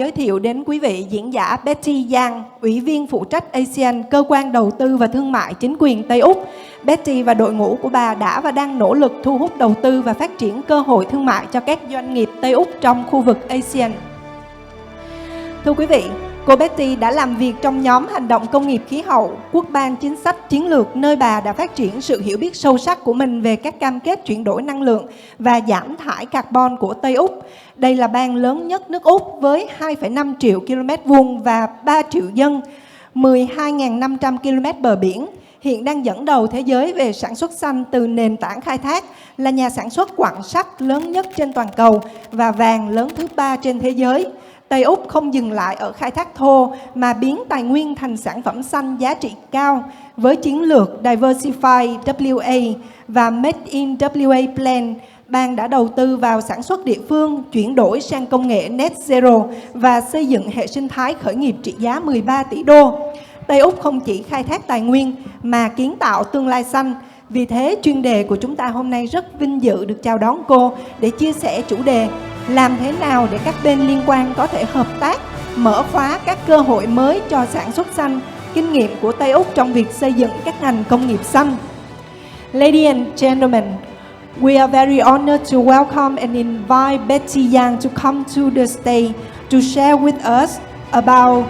Giới thiệu đến quý vị diễn giả Betty Giang, Ủy viên phụ trách Asean, Cơ quan Đầu tư và Thương mại Chính quyền Tây Úc. Betty và đội ngũ của bà đã và đang nỗ lực thu hút đầu tư và phát triển cơ hội thương mại cho các doanh nghiệp Tây Úc trong khu vực Asean. Thưa quý vị, cô Betty đã làm việc trong nhóm hành động công nghiệp khí hậu, quốc ban chính sách chiến lược, nơi bà đã phát triển sự hiểu biết sâu sắc của mình về các cam kết chuyển đổi năng lượng và giảm thải carbon của Tây Úc. Đây là bang lớn nhất nước Úc với 2,5 triệu km vuông và 3 triệu dân, 12.500 km bờ biển. Hiện đang dẫn đầu thế giới về sản xuất xanh từ nền tảng khai thác, là nhà sản xuất quặng sắt lớn nhất trên toàn cầu và vàng lớn thứ 3 trên thế giới. Tây Úc không dừng lại ở khai thác thô mà biến tài nguyên thành sản phẩm xanh giá trị cao với chiến lược Diversify WA và Made in WA Plan. Bang đã đầu tư vào sản xuất địa phương, chuyển đổi sang công nghệ Net Zero và xây dựng hệ sinh thái khởi nghiệp trị giá 13 tỷ đô. Tây Úc không chỉ khai thác tài nguyên mà kiến tạo tương lai xanh. Vì thế, chuyên đề của chúng ta hôm nay rất vinh dự được chào đón cô để chia sẻ chủ đề làm thế nào để các bên liên quan có thể hợp tác, mở khóa các cơ hội mới cho sản xuất xanh, kinh nghiệm của Tây Úc trong việc xây dựng các ngành công nghiệp xanh. Ladies and gentlemen, we are very honored to welcome and invite Betty Yang to come to the stage to share with us about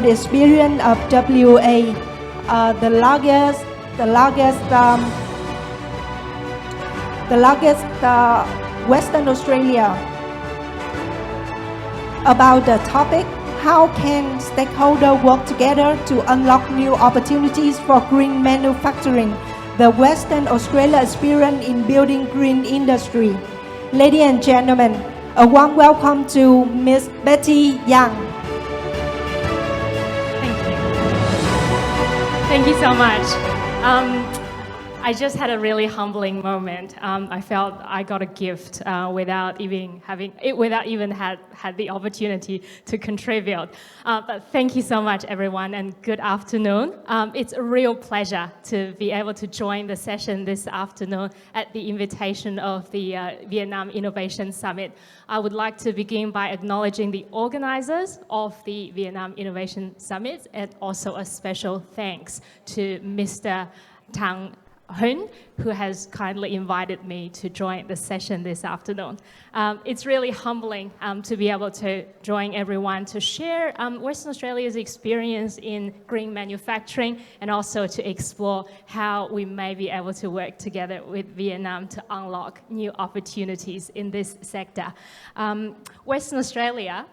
the experience of WA, the largest Western Australia. About the topic, how can stakeholders work together to unlock new opportunities for green manufacturing, the Western Australia experience in building green industry. Ladies and gentlemen, a warm welcome to Ms. Betty Yang. Thank you so much. I just had a really humbling moment. I felt I got a gift without even had the opportunity to contribute. But thank you so much, everyone, and good afternoon. It's a real pleasure to be able to join the session this afternoon at the invitation of the Vietnam Innovation Summit. I would like to begin by acknowledging the organizers of the Vietnam Innovation Summit, and also a special thanks to Mr. Thang Huynh, who has kindly invited me to join the session this afternoon. It's really humbling to be able to join everyone to share Western Australia's experience in green manufacturing, and also to explore how we may be able to work together with Vietnam to unlock new opportunities in this sector. Western Australia,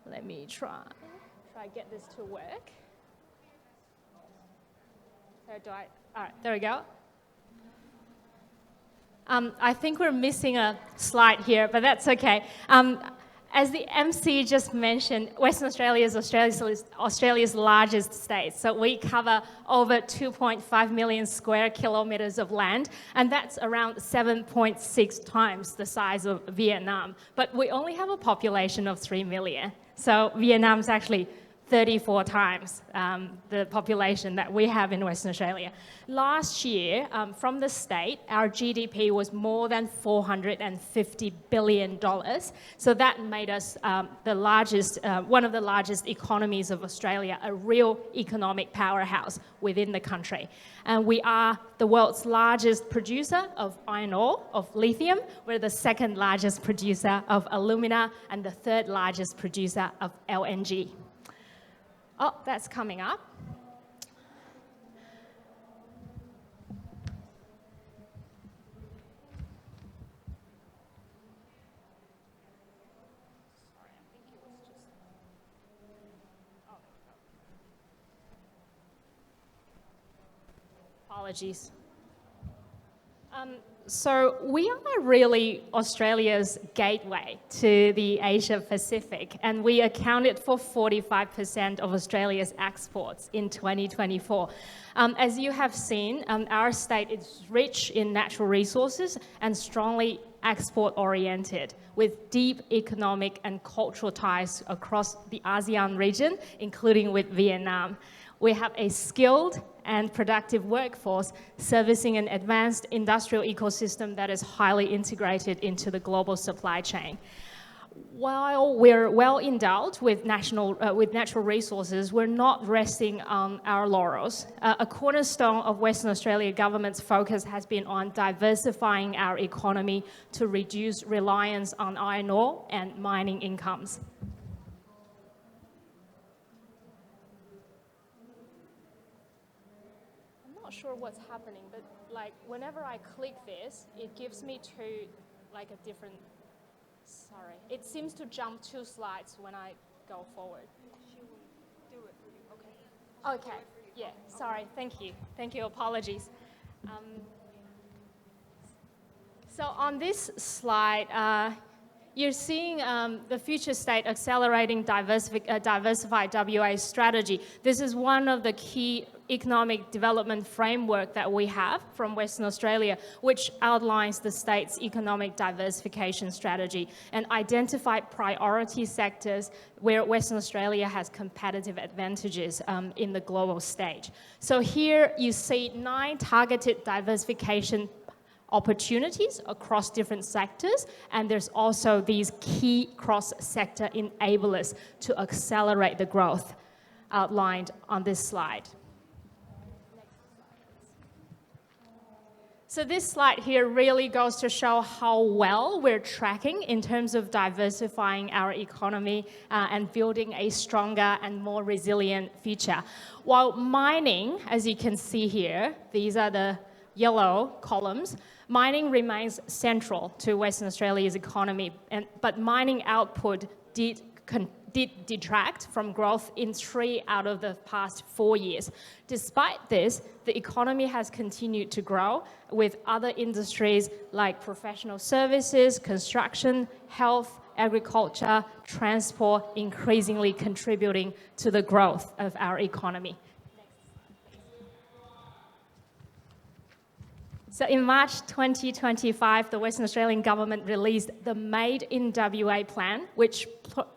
let me try get this to work. So all right, there we go. I think we're missing a slide here, but that's okay. As the MC just mentioned, Western Australia is Australia's largest state. So we cover over 2.5 million square kilometers of land, and that's around 7.6 times the size of Vietnam. But we only have a population of 3 million. So Vietnam's actually 34 times the population that we have in Western Australia. Last year, from the state, our GDP was more than $450 billion. So that made us one of the largest economies of Australia, a real economic powerhouse within the country. And we are the world's largest producer of iron ore, of lithium. We're the second largest producer of alumina, and the third largest producer of LNG. Oh, that's coming up. Apologies. So we are really Australia's gateway to the Asia Pacific, and we accounted for 45% of Australia's exports in 2024. As you have seen, our state is rich in natural resources and strongly export-oriented, with deep economic and cultural ties across the ASEAN region, including with Vietnam. We have a skilled and productive workforce servicing an advanced industrial ecosystem that is highly integrated into the global supply chain. while we're well endowed with natural resources, we're not resting on our laurels. A cornerstone of Western Australia government's focus has been on diversifying our economy to reduce reliance on iron ore and mining incomes. I'm not sure what's happening, but like whenever I click this, it gives me to like a different. Sorry, it seems to jump 2 slides when I go forward. She will do it for you. Okay. Okay, yeah, sorry, thank you. Thank you, apologies. So on this slide, you're seeing the future state accelerating diversified WA strategy. This is one of the key economic development framework that we have from Western Australia, which outlines the state's economic diversification strategy and identify priority sectors where Western Australia has competitive advantages in the global stage. So here you see 9 targeted diversification opportunities across different sectors, and there's also these key cross-sector enablers to accelerate the growth outlined on this slide. So this slide here really goes to show how well we're tracking in terms of diversifying our economy and building a stronger and more resilient future. While mining, as you can see here, these are the yellow columns, mining remains central to Western Australia's economy, but mining output did detract from growth in 3 out of the past 4 years. Despite this, the economy has continued to grow, with other industries like professional services, construction, health, agriculture, transport increasingly contributing to the growth of our economy. So in March 2025, the Western Australian government released the Made in WA plan, which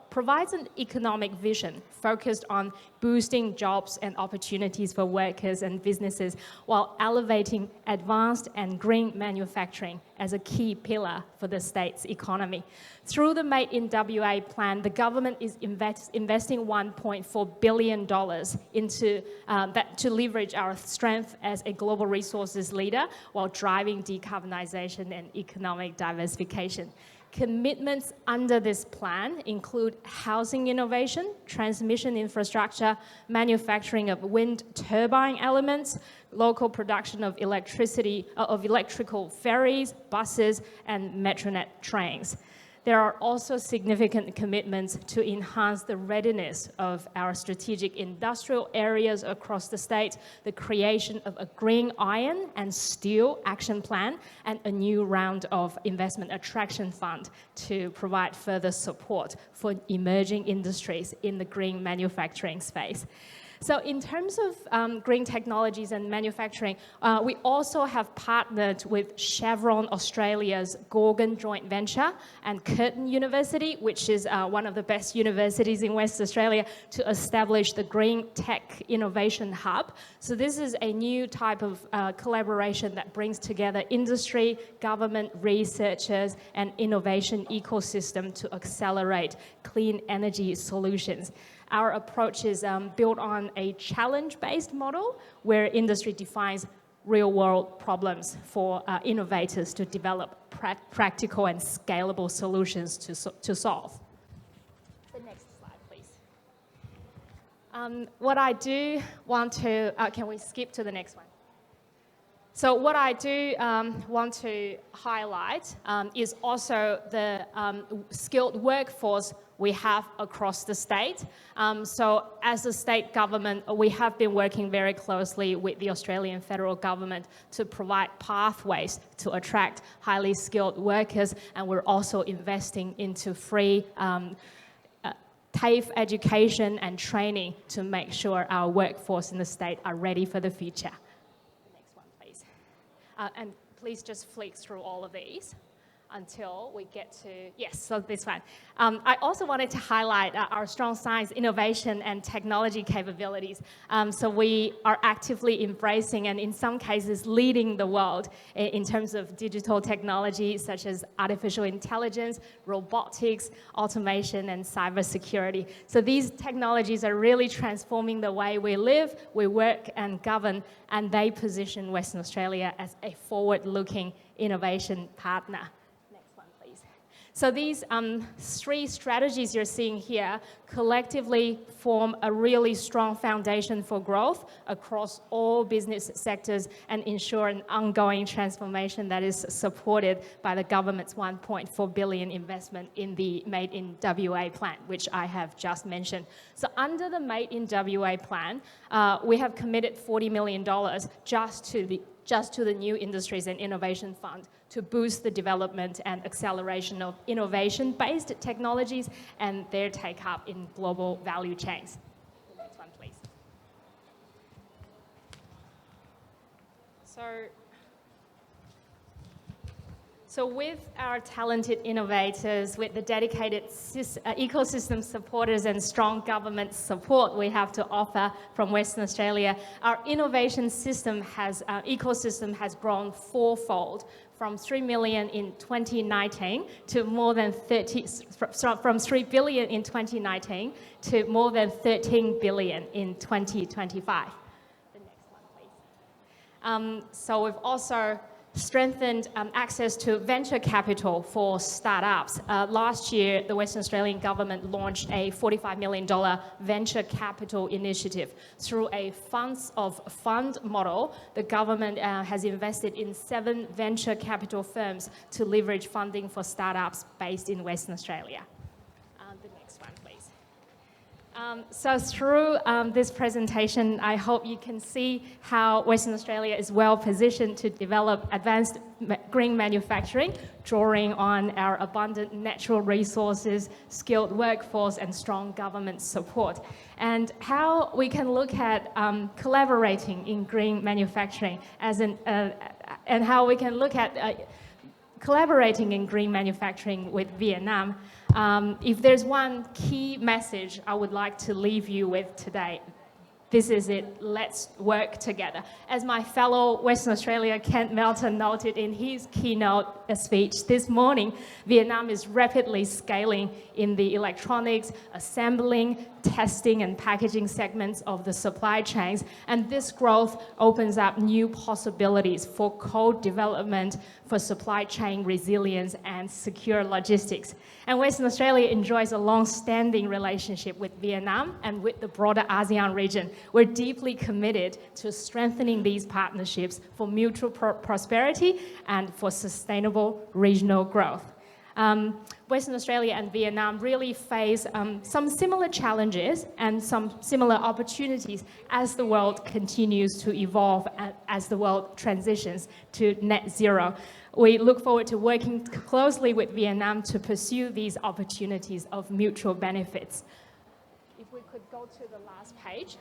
provides an economic vision focused on boosting jobs and opportunities for workers and businesses while elevating advanced and green manufacturing as a key pillar for the state's economy. Through the Made in WA plan, the government is investing $1.4 billion into that to leverage our strength as a global resources leader while driving decarbonisation and economic diversification. Commitments under this plan include housing innovation, transmission infrastructure, manufacturing of wind turbine elements, local production of electrical ferries, buses, and Metronet trains. There are also significant commitments to enhance the readiness of our strategic industrial areas across the state, the creation of a green iron and steel action plan, and a new round of investment attraction fund to provide further support for emerging industries in the green manufacturing space. So in terms of green technologies and manufacturing, we also have partnered with Chevron Australia's Gorgon joint venture and Curtin University, which is one of the best universities in West Australia, to establish the Green Tech Innovation Hub. So this is a new type of collaboration that brings together industry, government, researchers, and innovation ecosystem to accelerate clean energy solutions. Our approach is built on a challenge-based model where industry defines real-world problems for innovators to develop practical and scalable solutions to solve. The next slide, please. What I do want to... can we skip to the next one? So what I do want to highlight is also the skilled workforce we have across the state. So as a state government, we have been working very closely with the Australian federal government to provide pathways to attract highly skilled workers, and we're also investing into free TAFE education and training to make sure our workforce in the state are ready for the future. And please just flick through all of these. until we get to, yes, so this one. I also wanted to highlight our strong science, innovation, and technology capabilities. So we are actively embracing and in some cases leading the world in terms of digital technology such as artificial intelligence, robotics, automation, and cybersecurity. So these technologies are really transforming the way we live, we work, and govern, and they position Western Australia as a forward-looking innovation partner. So these three strategies you're seeing here collectively form a really strong foundation for growth across all business sectors and ensure an ongoing transformation that is supported by the government's $1.4 billion investment in the Made in WA plan, which I have just mentioned. So under the Made in WA plan, we have committed $40 million just to the New Industries and Innovation Fund to boost the development and acceleration of innovation-based technologies and their take-up in global value chains. The next one, please. So with our talented innovators, with the dedicated ecosystem supporters and strong government support we have to offer from Western Australia, our innovation ecosystem has grown fourfold, from 3 million in 2019 to more than from 3 billion in 2019 to more than 13 billion in 2025. The next one, please. So we've also strengthened access to venture capital for startups. Last year, the Western Australian government launched a $45 million venture capital initiative. Through a funds of fund model, the government has invested in 7 venture capital firms to leverage funding for startups based in Western Australia. The next one, please. So through this presentation, I hope you can see how Western Australia is well positioned to develop advanced green manufacturing, drawing on our abundant natural resources, skilled workforce, and strong government support. And how we can look at collaborating in green manufacturing and how we can look at collaborating in green manufacturing with Vietnam. If there's one key message I would like to leave you with today, this is it: let's work together. As my fellow Western Australia Kent Melton noted in his keynote speech this morning, Vietnam is rapidly scaling in the electronics, assembling, testing and packaging segments of the supply chains, and this growth opens up new possibilities for co-development, for supply chain resilience and secure logistics. And Western Australia enjoys a long-standing relationship with Vietnam and with the broader ASEAN region. We're deeply committed to strengthening these partnerships for mutual prosperity and for sustainable regional growth. Western Australia and Vietnam really face some similar challenges and some similar opportunities as the world continues to evolve and as the world transitions to net zero. We look forward to working closely with Vietnam to pursue these opportunities of mutual benefits. If we could go to the last page.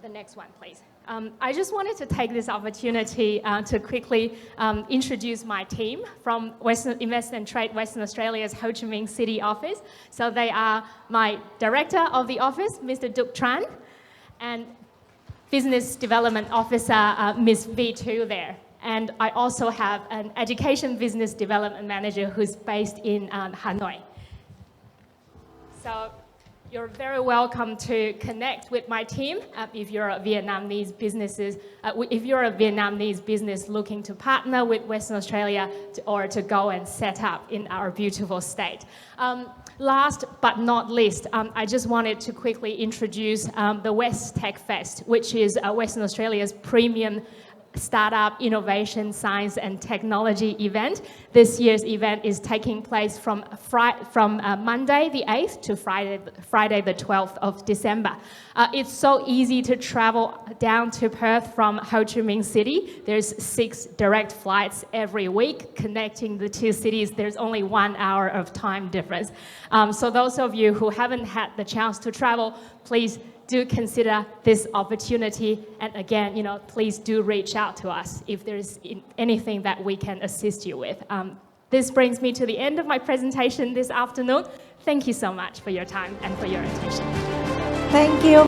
The next one, please. I just wanted to take this opportunity to quickly introduce my team from Invest and Trade Western Australia's Ho Chi Minh City office. So they are my Director of the office, Mr. Duc Tran, and Business Development Officer, Ms. V2 there. And I also have an Education Business Development Manager who's based in Hanoi. So you're very welcome to connect with my team if you're a Vietnamese business looking to partner with Western Australia or to go and set up in our beautiful state. Last but not least, I just wanted to quickly introduce the West Tech Fest, which is Western Australia's premium startup innovation, science and technology event. This year's event is taking place from Monday the 8th to Friday the 12th of December. It's so easy to travel down to Perth from Ho Chi Minh City. There's 6 direct flights every week connecting the 2 cities. There's only 1 hour of time difference. So those of you who haven't had the chance to travel, please do consider this opportunity, and again, please do reach out to us if there's anything that we can assist you with. This brings me to the end of my presentation this afternoon. Thank you so much for your time and for your attention. Thank you.